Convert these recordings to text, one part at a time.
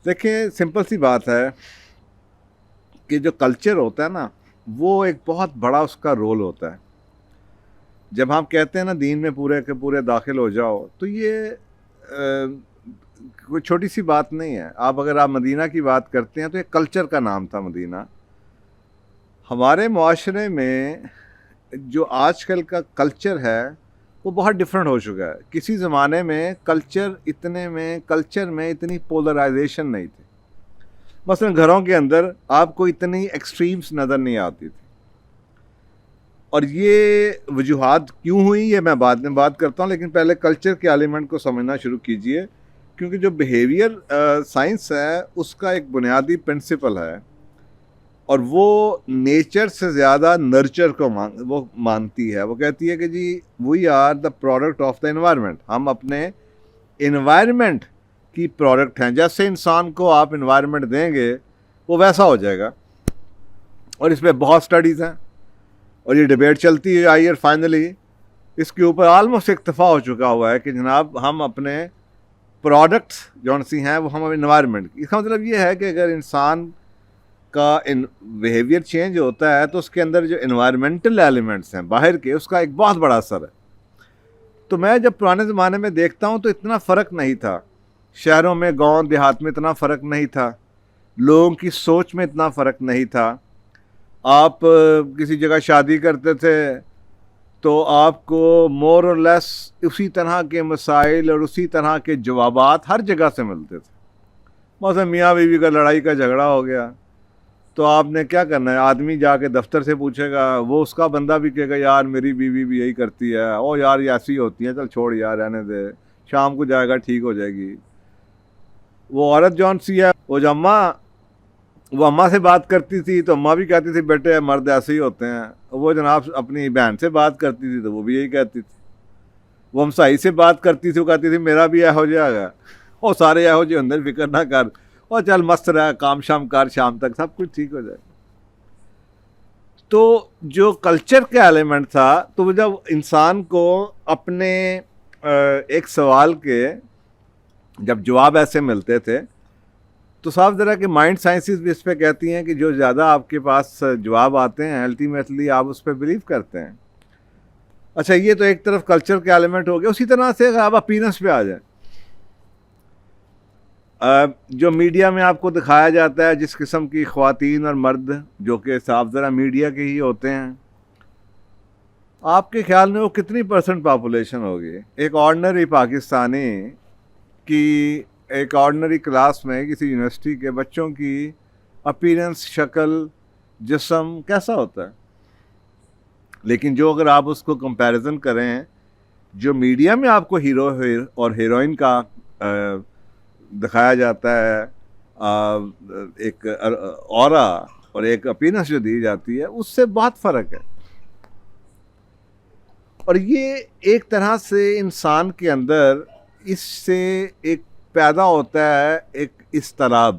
دیکھیں سمپل سی بات ہے کہ جو کلچر ہوتا ہے نا وہ ایک بہت بڑا اس کا رول ہوتا ہے. جب ہم کہتے ہیں نا دین میں پورے کے پورے داخل ہو جاؤ تو یہ کوئی چھوٹی سی بات نہیں ہے. اگر آپ مدینہ کی بات کرتے ہیں تو یہ کلچر کا نام تھا مدینہ. ہمارے معاشرے میں جو آج کل کا کلچر ہے وہ بہت ڈفرینٹ ہو چکا ہے. کسی زمانے میں کلچر میں اتنی پولرائزیشن نہیں تھی. مثلا گھروں کے اندر آپ کو اتنی ایکسٹریمز نظر نہیں آتی تھی. اور یہ وجوہات کیوں ہوئی یہ میں بعد میں بات کرتا ہوں, لیکن پہلے کلچر کے ایلیمنٹ کو سمجھنا شروع کیجئے, کیونکہ جو بیہیویئر سائنس ہے اس کا ایک بنیادی پرنسپل ہے اور وہ نیچر سے زیادہ نرچر کو وہ مانتی ہے. وہ کہتی ہے کہ جی we are the product of the environment. ہم اپنے انوائرمنٹ کی پروڈکٹ ہیں. جیسے انسان کو آپ انوائرمنٹ دیں گے وہ ویسا ہو جائے گا. اور اس پہ بہت سٹڈیز ہیں اور یہ ڈبیٹ چلتی ہے آئی, اور فائنلی اس کے اوپر آلموسٹ اکتفا ہو چکا ہوا ہے کہ جناب ہم اپنے پروڈکٹس جون سی ہیں وہ ہم انوائرمنٹ. اس کا مطلب یہ ہے کہ اگر انسان کا بیہیویئر چینج ہوتا ہے تو اس کے اندر جو انوائرمنٹل ایلیمنٹس ہیں باہر کے, اس کا ایک بہت بڑا اثر ہے. تو میں جب پرانے زمانے میں دیکھتا ہوں تو اتنا فرق نہیں تھا. شہروں میں گاؤں دیہات میں اتنا فرق نہیں تھا, لوگوں کی سوچ میں اتنا فرق نہیں تھا. آپ کسی جگہ شادی کرتے تھے تو آپ کو مور اور لیس اسی طرح کے مسائل اور اسی طرح کے جوابات ہر جگہ سے ملتے تھے. مثلا میاں بیوی کا لڑائی کا جھگڑا ہو گیا تو آپ نے کیا کرنا ہے, آدمی جا کے دفتر سے پوچھے گا, وہ اس کا بندہ بھی کہے گا یار میری بیوی بھی یہی کرتی ہے, او یار یہ ایسی ہوتی ہے, چل چھوڑ یار رہنے دے, شام کو جائے گا ٹھیک ہو جائے گی. وہ عورت جون سی ہے وہ اماں سے بات کرتی تھی تو اماں بھی کہتی تھی بیٹے مرد ایسے ہی ہوتے ہیں. وہ جناب اپنی بہن سے بات کرتی تھی تو وہ بھی یہی کہتی تھی. وہ ہمسائی سے بات کرتی تھی, وہ کہتی تھی میرا بھی یہو جہا گا, وہ سارے یہو جہے اندر فکر نہ کر, اور چل مست رہ, کام شام کر, شام تک سب کچھ ٹھیک ہو جائے. تو جو کلچر کا ایلیمنٹ تھا تو وہ جب انسان کو اپنے ایک سوال کے جب جواب ایسے ملتے تھے تو صاف ذرا کہ مائنڈ سائنسز بھی اس پہ کہتی ہیں کہ جو زیادہ آپ کے پاس جواب آتے ہیں الٹیمیٹلی آپ اس پہ بلیو کرتے ہیں. اچھا یہ تو ایک طرف کلچر کے ایلیمنٹ ہو گیا. اسی طرح سے اگر آپ اپیرنس پہ آ جائیں, جو میڈیا میں آپ کو دکھایا جاتا ہے جس قسم کی خواتین اور مرد جو کہ صاف ذرا میڈیا کے ہی ہوتے ہیں, آپ کے خیال میں وہ کتنی پرسنٹ پاپولیشن ہوگی؟ ایک آرڈنری پاکستانی کی ایک آرڈنری کلاس میں کسی یونیورسٹی کے بچوں کی اپیرنس, شکل, جسم کیسا ہوتا ہے؟ لیکن جو اگر آپ اس کو کمپیریزن کریں, جو میڈیا میں آپ کو ہیرو اور ہیروئن کا دکھایا جاتا ہے, ایک اورا اور ایک اپیرنس جو دی جاتی ہے, اس سے بہت فرق ہے. اور یہ ایک طرح سے انسان کے اندر اس سے ایک پیدا ہوتا ہے ایک اضطراب,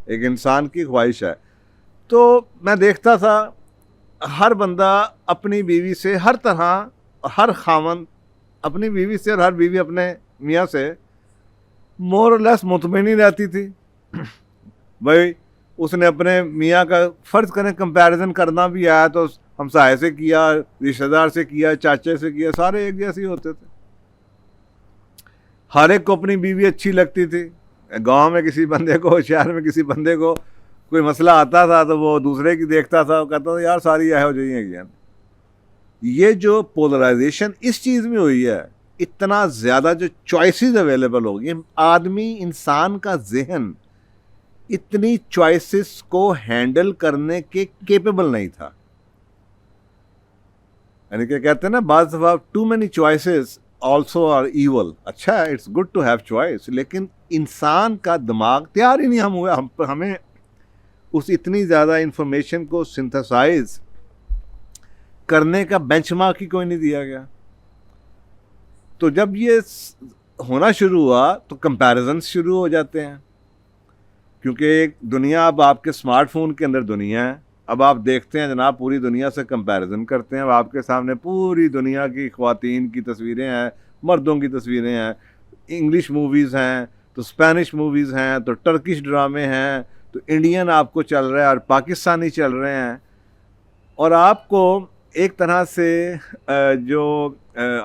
ایک انسان کی خواہش ہے. تو میں دیکھتا تھا ہر بندہ اپنی بیوی سے ہر طرح, ہر خاوند اپنی بیوی سے اور ہر بیوی اپنے میاں سے مور اور لیس مطمئن ہی رہتی تھی. بھائی اس نے اپنے میاں کا فرض کریں کمپیریزن کرنا بھی آیا تو ہمسائے سے کیا, رشتہ دار سے کیا, چاچے سے کیا, سارے ایک جیسے ہی ہوتے تھے. ہر ایک کو اپنی بیوی اچھی لگتی تھی. گاؤں میں کسی بندے کو, شہر میں کسی بندے کو کوئی مسئلہ آتا تھا تو وہ دوسرے کی دیکھتا تھا, وہ کہتا تھا یار ساری یہو جہی ہیں کیا. یہ جو پولرائزیشن اس چیز میں ہوئی ہے, اتنا زیادہ جو چوائسیز اویلیبل ہو گئی, آدمی انسان کا ذہن اتنی چوائسیز کو ہینڈل کرنے کے کیپیبل نہیں تھا. یعنی کہ کہتے ہیں نا بعض دفعہ too many choices also are evil. اچھا ہے, it's good to have choice, لیکن انسان کا دماغ تیار ہی نہیں ہوا ہمیں اس اتنی زیادہ انفارمیشن کو سنتھسائز کرنے کا بینچ مارک ہی کوئی نہیں دیا گیا. تو جب یہ ہونا شروع ہوا تو کمپیریزنس شروع ہو جاتے ہیں, کیونکہ ایک دنیا اب آپ کے اسمارٹ فون کے اندر دنیا ہے. اب آپ دیکھتے ہیں جناب پوری دنیا سے کمپیریزن کرتے ہیں. اب آپ کے سامنے پوری دنیا کی خواتین کی تصویریں ہیں, مردوں کی تصویریں ہیں, انگلش موویز ہیں, تو اسپینش موویز ہیں, تو ٹرکش ڈرامے ہیں, تو انڈین آپ کو چل رہا ہے اور پاکستانی چل رہے ہیں. اور آپ کو ایک طرح سے جو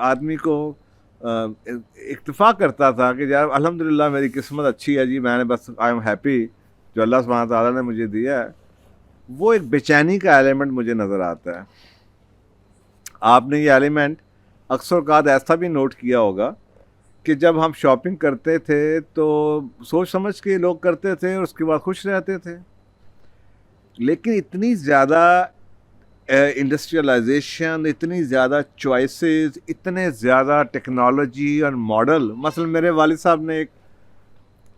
آدمی کو اکتفا کرتا تھا کہ یار الحمدللہ میری قسمت اچھی ہے جی, میں نے بس آئی ایم ہیپی جو اللہ سبحانہ تعالیٰ نے مجھے دیا ہے, وہ ایک بے چینی کا ایلیمنٹ مجھے نظر آتا ہے. آپ نے یہ ایلیمنٹ اکثر اوقات ایسا بھی نوٹ کیا ہوگا کہ جب ہم شاپنگ کرتے تھے تو سوچ سمجھ کے لوگ کرتے تھے اور اس کے بعد خوش رہتے تھے. لیکن اتنی زیادہ انڈسٹریلائزیشن, اتنی زیادہ چوائسیز, اتنے زیادہ ٹیکنالوجی اور ماڈل. مثلا میرے والد صاحب نے ایک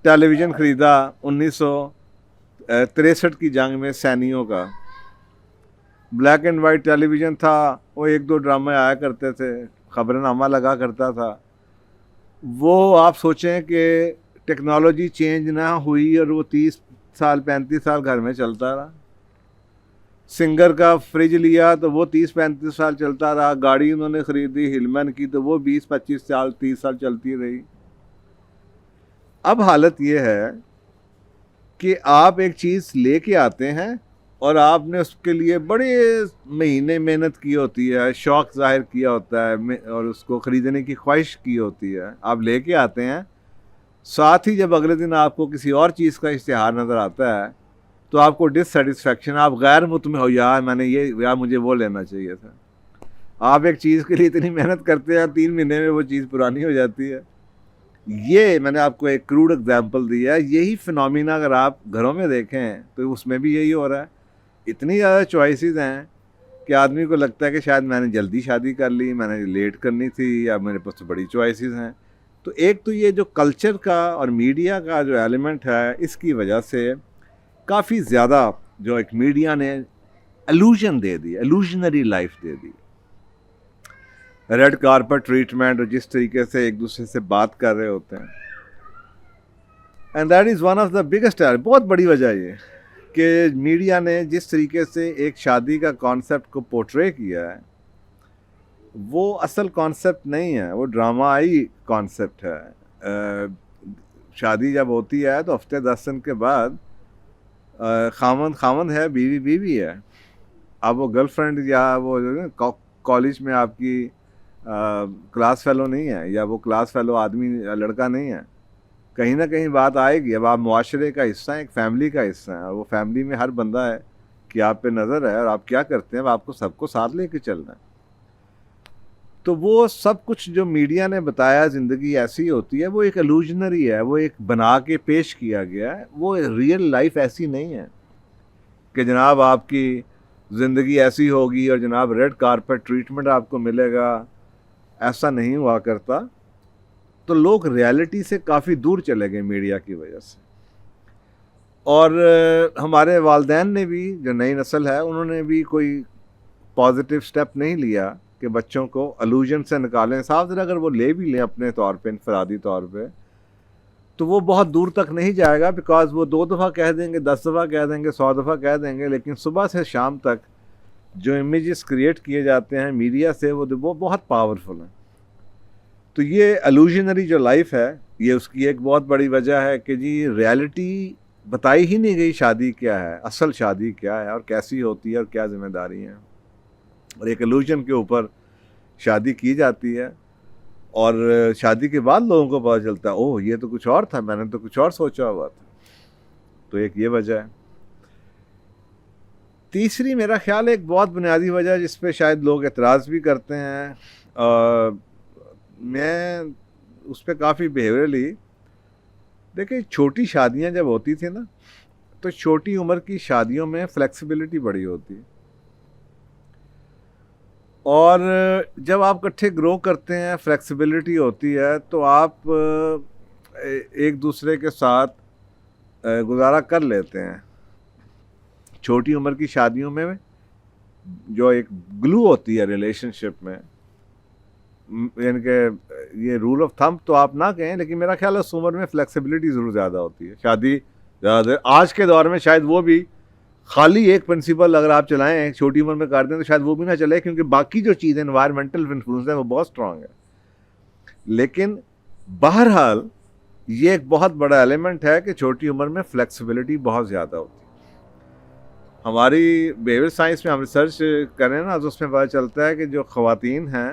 ٹیلی ویژن خریدا 1963 کی جنگ میں سینیوں کا, black and white television تھا, وہ 1-2 ڈرامے آیا کرتے تھے, خبر نامہ لگا کرتا تھا. وہ آپ سوچیں کہ ٹیکنالوجی چینج نہ ہوئی اور وہ 30 سال 35 سال گھر میں چلتا رہا. سنگر کا فریج لیا تو وہ 30-35 سال چلتا رہا. گاڑی انہوں نے خریدی ہلمن کی تو وہ 20-25 سال 30 سال چلتی رہی. اب حالت یہ ہے کہ آپ ایک چیز لے کے آتے ہیں اور آپ نے اس کے لیے بڑے مہینے محنت کی ہوتی ہے, شوق ظاہر کیا ہوتا ہے اور اس کو خریدنے کی خواہش کی ہوتی ہے. آپ لے کے آتے ہیں, ساتھ ہی جب اگلے دن آپ کو کسی اور چیز کا اشتہار نظر آتا ہے تو آپ کو ڈس سیٹسفیکشن, آپ غیر مطمئن ہو, یار میں نے یار مجھے وہ لینا چاہیے تھا. آپ ایک چیز کے لیے اتنی محنت کرتے ہیں, 3 مہینے میں وہ چیز پرانی ہو جاتی ہے. یہ میں نے آپ کو ایک کروڈ ایگزامپل دیا ہے. یہی فنومینا اگر آپ گھروں میں دیکھیں تو اس میں بھی یہی ہو رہا ہے. اتنی زیادہ چوائسیز ہیں کہ آدمی کو لگتا ہے کہ شاید میں نے جلدی شادی کر لی, میں نے لیٹ کرنی تھی, یا میرے پاس بڑی چوائسیز ہیں. تو ایک تو یہ جو کلچر کا اور میڈیا کا جو ایلیمنٹ ہے, اس کی وجہ سے کافی زیادہ جو ایک میڈیا نے ایلوژن دے دی, ایلوژنری لائف دے دی. ریڈ کارپٹ ٹریٹمنٹ, اور جس طریقے سے ایک دوسرے سے بات کر رہے ہوتے ہیں, and that is one of the biggest. بہت بڑی وجہ یہ کہ میڈیا نے جس طریقے سے ایک شادی کا کانسیپٹ کو پورٹرے کیا ہے, وہ اصل کانسیپٹ نہیں ہے, وہ ڈرامائی کانسیپٹ ہے. شادی جب ہوتی ہے تو ہفتے 10 دن کے بعد خاوند ہے, بیوی ہے. اب وہ گرل فرینڈ یا وہ کالج میں آپ کی کلاس فیلو نہیں ہے, یا وہ کلاس فیلو آدمی لڑکا نہیں ہے. کہیں نہ کہیں بات آئے گی. اب آپ معاشرے کا حصہ ہیں, ایک فیملی کا حصہ ہیں, اور وہ فیملی میں ہر بندہ ہے کہ آپ پہ نظر ہے اور آپ کیا کرتے ہیں, آپ کو سب کو ساتھ لے کے چلنا ہے. تو وہ سب کچھ جو میڈیا نے بتایا زندگی ایسی ہوتی ہے, وہ ایک ایلوژنری ہے, وہ ایک بنا کے پیش کیا گیا ہے. وہ ریئل لائف ایسی نہیں ہے کہ جناب آپ کی زندگی ایسی ہوگی اور جناب ریڈ کارپٹ ٹریٹمنٹ آپ کو ملے گا. ایسا نہیں ہوا کرتا. تو لوگ ریالٹی سے کافی دور چلے گئے میڈیا کی وجہ سے. اور ہمارے والدین نے بھی, جو نئی نسل ہے, انہوں نے بھی کوئی پازیٹیو سٹیپ نہیں لیا کہ بچوں کو ایلوژن سے نکالیں. صاف ذرا اگر وہ لے بھی لیں اپنے طور پہ, انفرادی طور پہ, تو وہ بہت دور تک نہیں جائے گا, بیکاز وہ 2 دفعہ کہہ دیں گے, 10 دفعہ کہہ دیں گے, 100 دفعہ کہہ دیں گے, لیکن صبح سے شام تک جو امیجز کریٹ کیے جاتے ہیں میڈیا سے, وہ بہت پاورفل ہیں. تو یہ ایلوژنری جو لائف ہے, یہ اس کی ایک بہت بڑی وجہ ہے کہ جی ریالٹی بتائی ہی نہیں گئی. شادی کیا ہے, اصل شادی کیا ہے, اور کیسی ہوتی ہے, اور کیا ذمہ داری ہیں. اور ایک ایلوژن کے اوپر شادی کی جاتی ہے, اور شادی کے بعد لوگوں کو پتہ چلتا ہے, اوہ یہ تو کچھ اور تھا, میں نے تو کچھ اور سوچا ہوا تھا. تو ایک یہ وجہ ہے. تیسری میرا خیال ہے ایک بہت بنیادی وجہ جس پہ شاید لوگ اعتراض بھی کرتے ہیں, میں اس پہ کافی بیہیویئرلی, دیکھیں چھوٹی شادیاں جب ہوتی تھیں نا, تو چھوٹی عمر کی شادیوں میں فلیکسیبلٹی بڑی ہوتی ہے. اور جب آپ اکٹھے گرو کرتے ہیں, فلیکسیبلٹی ہوتی ہے, تو آپ ایک دوسرے کے ساتھ گزارا کر لیتے ہیں. چھوٹی عمر کی شادیوں میں جو ایک گلو ہوتی ہے ریلیشن شپ میں, یعنی کہ یہ رول آف تھمب تو آپ نہ کہیں, لیکن میرا خیال ہے اس عمر میں فلیکسیبلٹی ضرور زیادہ ہوتی ہے. شادی زیادہ آج کے دور میں شاید وہ بھی خالی ایک پرنسپل اگر آپ چلائیں چھوٹی عمر میں کر دیں تو شاید وہ بھی نہ چلے, کیونکہ باقی جو چیزیں انوائرمنٹل انفلوئنس ہیں وہ بہت اسٹرانگ ہے. لیکن بہرحال یہ ایک بہت بڑا ایلیمنٹ ہے کہ چھوٹی عمر میں فلیکسیبلٹی بہت زیادہ ہوتی ہے. ہماری بیہیویئر سائنس میں ہم ریسرچ کریں نا تو اس میں پتہ چلتا ہے کہ جو خواتین ہیں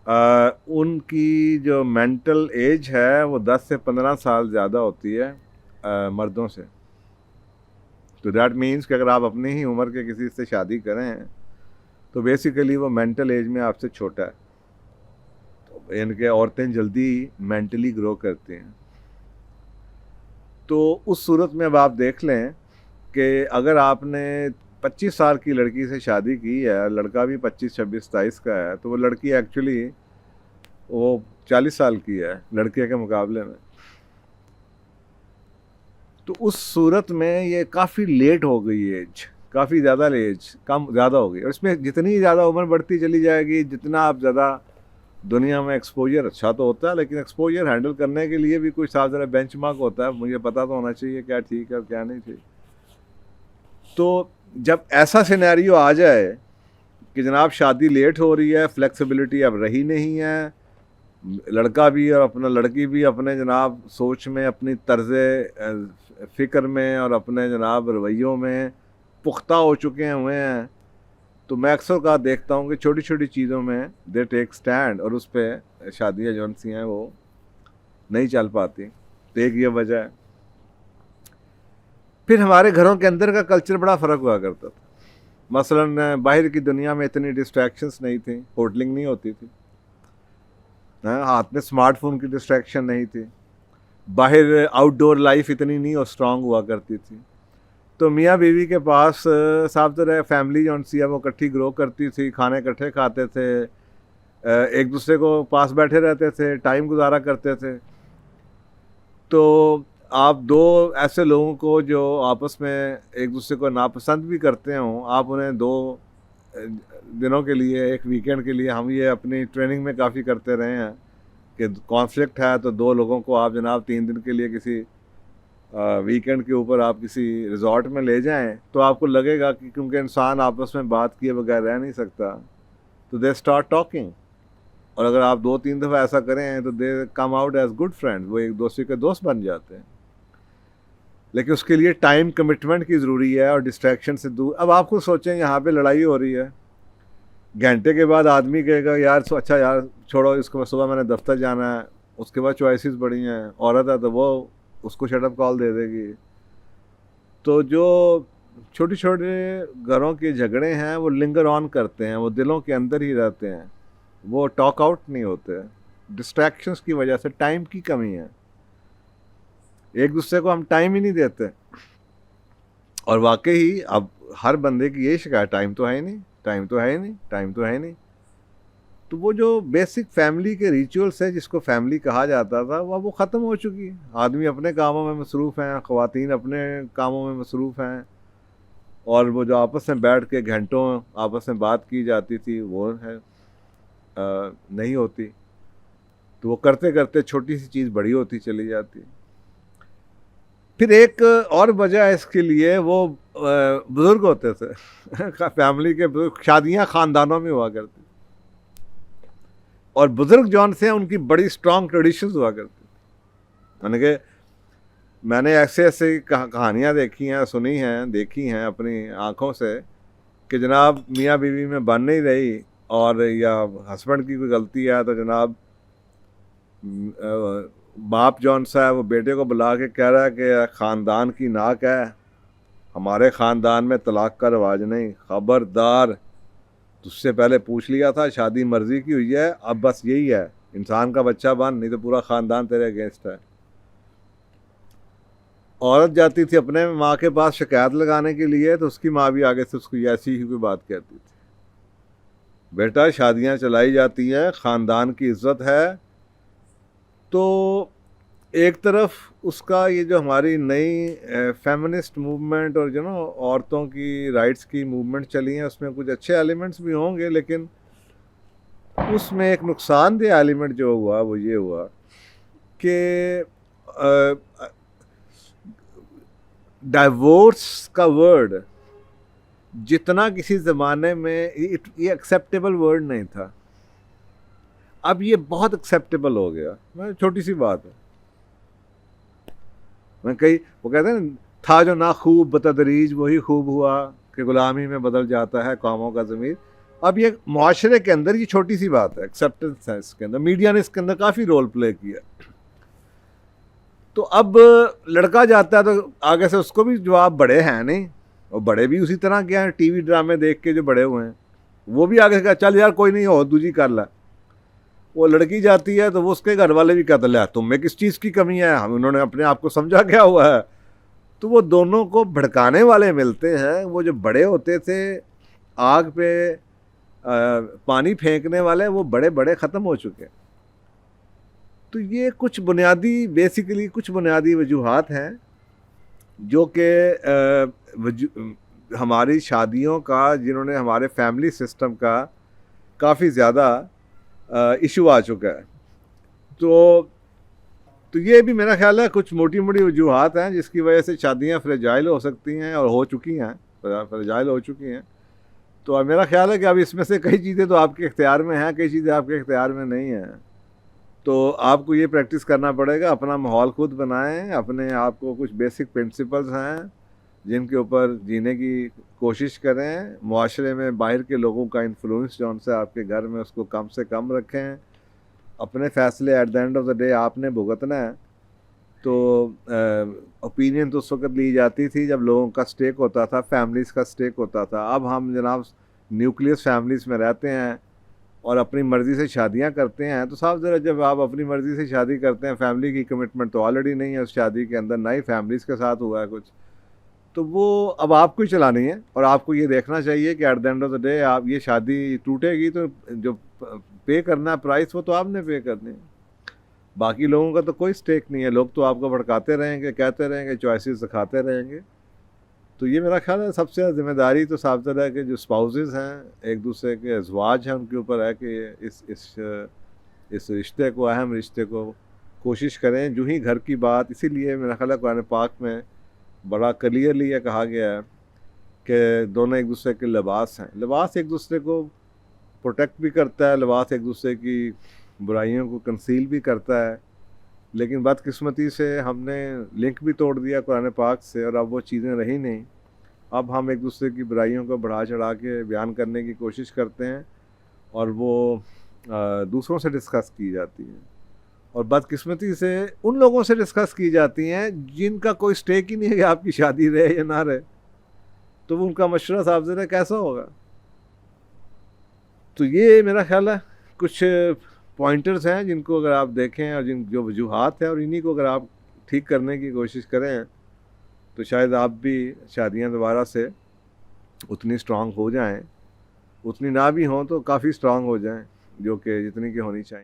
ان کی جو مینٹل ایج ہے وہ 10 سے 15 سال زیادہ ہوتی ہے مردوں سے. تو دیٹ مینس کہ اگر آپ اپنی ہی عمر کے کسی سے شادی کریں تو بیسیکلی وہ مینٹل ایج میں آپ سے چھوٹا ہے. تو ان کے عورتیں جلدی مینٹلی گرو کرتی ہیں. تو اس صورت میں اب آپ دیکھ لیں کہ اگر آپ نے 25 سال کی لڑکی سے شادی کی ہے, لڑکا بھی 25, 26, 27 کا ہے, تو وہ لڑکی ایکچولی وہ 40 سال کی ہے لڑکے کے مقابلے میں. تو اس صورت میں یہ کافی لیٹ ہو گئی ایج, کافی زیادہ ایج کم زیادہ ہو گئی. اور اس میں جتنی زیادہ عمر بڑھتی چلی جائے گی, جتنا آپ زیادہ دنیا میں ایکسپوجر اچھا تو ہوتا ہے, لیکن ایکسپوجر ہینڈل کرنے کے لیے بھی کوئی صاف ذرا بینچ مارک ہوتا ہے. مجھے پتہ تو ہونا چاہیے کیا ٹھیک ہے اور کیا نہیں ٹھیک. تو جب ایسا سینیریو آ جائے کہ جناب شادی لیٹ ہو رہی ہے, فلیکسیبلٹی اب رہی نہیں ہے, لڑکا بھی اور اپنا لڑکی بھی اپنے جناب سوچ میں, اپنی طرز فکر میں اور اپنے جناب رویوں میں پختہ ہو چکے ہوئے ہیں, تو میں اکثر کا دیکھتا ہوں کہ چھوٹی چھوٹی چیزوں میں دے ٹیک سٹینڈ, اور اس پہ شادیاں جو سی ہیں وہ نہیں چل پاتی. تو ایک یہ وجہ ہے. پھر ہمارے گھروں کے اندر کا کلچر بڑا فرق ہوا کرتا تھا. مثلا باہر کی دنیا میں اتنی ڈسٹریکشنز نہیں تھیں, ہوٹلنگ نہیں ہوتی تھی, ہاتھ میں اسمارٹ فون کی ڈسٹریکشن نہیں تھی, باہر آؤٹ ڈور لائف اتنی نہیں اور اسٹرانگ ہوا کرتی تھی. تو میاں بیوی کے پاس صاف ظاہر ہے فیملی جو سی ہے وہ اکٹھی گرو کرتی تھی, کھانے اکٹھے کھاتے تھے, ایک دوسرے کو پاس بیٹھے رہتے تھے, ٹائم گزارا کرتے تھے. تو آپ دو ایسے لوگوں کو جو آپس میں ایک دوسرے کو ناپسند بھی کرتے ہوں, آپ انہیں 2 دنوں کے لیے, ایک ویکینڈ کے لیے, ہم یہ اپنی ٹریننگ میں کافی کرتے رہے ہیں کہ کانفلکٹ ہے تو 2 لوگوں کو آپ جناب 3 دن کے لیے کسی ویکینڈ کے اوپر آپ کسی ریزورٹ میں لے جائیں, تو آپ کو لگے گا کہ کیونکہ انسان آپس میں بات کیے بغیر رہ نہیں سکتا, تو دے اسٹارٹ ٹاکنگ. اور اگر آپ 2-3 دفعہ ایسا کریں تو they come out as good friend, وہ ایک دوسرے کے دوست بن جاتے ہیں. لیکن اس کے لیے ٹائم کمٹمنٹ کی ضروری ہے اور ڈسٹریکشن سے دور. اب آپ خود سوچیں, یہاں پہ لڑائی ہو رہی ہے, گھنٹے کے بعد آدمی کہے گا یار اچھا یار چھوڑو اس کو, صبح میں نے دفتر جانا ہے. اس کے بعد چوائسیز بڑی ہیں, عورت ہے تو وہ اس کو شٹ اپ کال دے دے گی. تو جو چھوٹے چھوٹے گھروں کے جھگڑے ہیں وہ لنگر آن کرتے ہیں, وہ دلوں کے اندر ہی رہتے ہیں, وہ ٹاک آؤٹ نہیں ہوتے, ڈسٹریکشنز کی وجہ سے. ٹائم کی کمی ہے, ایک دوسرے کو ہم ٹائم ہی نہیں دیتے. اور واقعی اب ہر بندے کی یہی شکایت, ٹائم تو ہے ہی نہیں, ٹائم تو ہے ہی نہیں, ٹائم تو ہے ہی نہیں. تو وہ جو بیسک فیملی کے ریچولس ہے جس کو فیملی کہا جاتا تھا وہ ختم ہو چکی ہے. آدمی اپنے کاموں میں مصروف ہیں, خواتین اپنے کاموں میں مصروف ہیں, اور وہ جو آپس میں بیٹھ کے گھنٹوں آپس میں بات کی جاتی تھی وہ ہے نہیں ہوتی. تو وہ کرتے کرتے چھوٹی سی چیز بڑی ہوتی چلی جاتی. پھر ایک اور وجہ ہے اس کے لیے, وہ بزرگ ہوتے تھے فیملی کے بزرگ, شادیاں خاندانوں میں ہوا کرتی, اور بزرگ جون سے ان کی بڑی اسٹرانگ ٹریڈیشنز ہوا کرتی. یعنی کہ میں نے ایسے کہانیاں دیکھی ہیں, سنی ہیں, دیکھی ہیں اپنی آنکھوں سے کہ جناب میاں بیوی میں بن نہیں رہی, اور یا ہسبینڈ کی کوئی غلطی ہے تو جناب باپ جون سا ہے وہ بیٹے کو بلا کے کہہ رہا ہے کہ خاندان کی ناک ہے, ہمارے خاندان میں طلاق کا رواج نہیں, خبردار, تجھ سے پہلے پوچھ لیا تھا, شادی مرضی کی ہوئی ہے, اب بس یہی ہے, انسان کا بچہ بن, نہیں تو پورا خاندان تیرے اگینسٹ ہے. عورت جاتی تھی اپنے ماں کے پاس شکایت لگانے کے لیے, تو اس کی ماں بھی آگے سے اس کو ایسی ہی کوئی بات کہتی تھی, بیٹا شادیاں چلائی جاتی ہیں, خاندان کی عزت ہے. تو ایک طرف اس کا یہ جو ہماری نئی فیمنسٹ موومنٹ اور جو نا عورتوں کی رائٹس کی موومنٹ چلی ہیں, اس میں کچھ اچھے ایلیمنٹس بھی ہوں گے, لیکن اس میں ایک نقصان دہ ایلیمنٹ جو ہوا وہ یہ ہوا کہ ڈائیورس کا ورڈ جتنا کسی زمانے میں یہ ایکسیپٹیبل ورڈ نہیں تھا, اب یہ بہت ایکسیپٹیبل ہو گیا. چھوٹی سی بات ہے, میں کئی وہ کہتے ہیں تھا جو نا خوب بتدریج وہی خوب ہوا کہ غلامی میں بدل جاتا ہے قوموں کا ضمیر. اب یہ معاشرے کے اندر یہ چھوٹی سی بات ہے, ایکسیپٹنس ہے اس کے اندر, میڈیا نے اس کے اندر کافی رول پلے کیا. تو اب لڑکا جاتا ہے تو آگے سے اس کو بھی جواب بڑے ہیں نہیں, اور بڑے بھی اسی طرح کے ہیں ٹی وی ڈرامے دیکھ کے جو بڑے ہوئے ہیں, وہ بھی آگے سے کہا چل یار کوئی نہیں ہو دوجی کر لا. وہ لڑکی جاتی ہے تو وہ اس کے گھر والے بھی کہتے ہیں تم میں کس چیز کی کمی ہے, ہم انہوں نے اپنے آپ کو سمجھا کیا ہوا ہے. تو وہ دونوں کو بھڑکانے والے ملتے ہیں, وہ جو بڑے ہوتے تھے آگ پہ پانی پھینکنے والے, وہ بڑے بڑے ختم ہو چکے. تو یہ کچھ بنیادی بیسیکلی کچھ بنیادی وجوہات ہیں جو کہ ہماری شادیوں کا, جنہوں نے ہمارے فیملی سسٹم کا کافی زیادہ ایشو آ چکا ہے. تو یہ بھی میرا خیال ہے کچھ موٹی موٹی وجوہات ہیں جس کی وجہ سے شادیاں فریجائل ہو سکتی ہیں اور ہو چکی ہیں, فریجائل ہو چکی ہیں. تو میرا خیال ہے کہ اب اس میں سے کئی چیزیں تو آپ کے اختیار میں ہیں, کئی چیزیں آپ کے اختیار میں نہیں ہیں. تو آپ کو یہ پریکٹس کرنا پڑے گا, اپنا ماحول خود بنائیں, اپنے آپ کو کچھ بیسک پرنسپلز ہیں جن کے اوپر جینے کی کوشش کریں. معاشرے میں باہر کے لوگوں کا انفلوئنس جو ان سے آپ کے گھر میں اس کو کم سے کم رکھیں. اپنے فیصلے at the end of the day آپ نے بھگتنا ہے. تو اوپینین تو اس وقت لی جاتی تھی جب لوگوں کا سٹیک ہوتا تھا, فیملیز کا سٹیک ہوتا تھا. اب ہم جناب نیوکلیس فیملیز میں رہتے ہیں اور اپنی مرضی سے شادیاں کرتے ہیں. تو صاحب ذرا جب آپ اپنی مرضی سے شادی کرتے ہیں, فیملی کی کمٹمنٹ تو آلریڈی نہیں ہے اس شادی کے اندر, نہ ہی فیملیز کے ساتھ ہوا ہے کچھ, تو وہ اب آپ کو ہی چلانی ہے. اور آپ کو یہ دیکھنا چاہیے کہ at the end of the day آپ یہ شادی ٹوٹے گی تو جو پے کرنا ہے پرائس وہ تو آپ نے پے کرنی ہے, باقی لوگوں کا تو کوئی سٹیک نہیں ہے. لوگ تو آپ کو بھڑکاتے رہیں گے, کہتے رہیں گے, چوائسیز دکھاتے رہیں گے. تو یہ میرا خیال ہے سب سے ذمہ داری تو صاحب ہے کہ جو اسپاؤزز ہیں, ایک دوسرے کے ازواج ہیں, ان کے اوپر ہے کہ اس رشتے کو, اہم رشتے کو کوشش کریں. جو ہی گھر کی بات, اسی لیے میرا خیال ہے قرآن پاک میں بڑا کلیئرلی یہ کہا گیا ہے کہ دونوں ایک دوسرے کے لباس ہیں. لباس ایک دوسرے کو پروٹیکٹ بھی کرتا ہے, لباس ایک دوسرے کی برائیوں کو کنسیل بھی کرتا ہے. لیکن بدقسمتی سے ہم نے لنک بھی توڑ دیا قرآن پاک سے, اور اب وہ چیزیں رہی نہیں. اب ہم ایک دوسرے کی برائیوں کو بڑھا چڑھا کے بیان کرنے کی کوشش کرتے ہیں, اور وہ دوسروں سے ڈسکس کی جاتی ہیں, اور بدقسمتی سے ان لوگوں سے ڈسکس کی جاتی ہیں جن کا کوئی سٹیک ہی نہیں ہے کہ آپ کی شادی رہے یا نہ رہے. تو وہ ان کا مشورہ صاحب ذرا کیسا ہوگا. تو یہ میرا خیال ہے کچھ پوائنٹرز ہیں جن کو اگر آپ دیکھیں, اور جو وجوہات ہیں, اور انہی کو اگر آپ ٹھیک کرنے کی کوشش کریں تو شاید آپ بھی شادیاں دوبارہ سے اتنی اسٹرانگ ہو جائیں, اتنی نہ بھی ہوں تو کافی اسٹرانگ ہو جائیں, جو کہ جتنی کی ہونی چاہیے.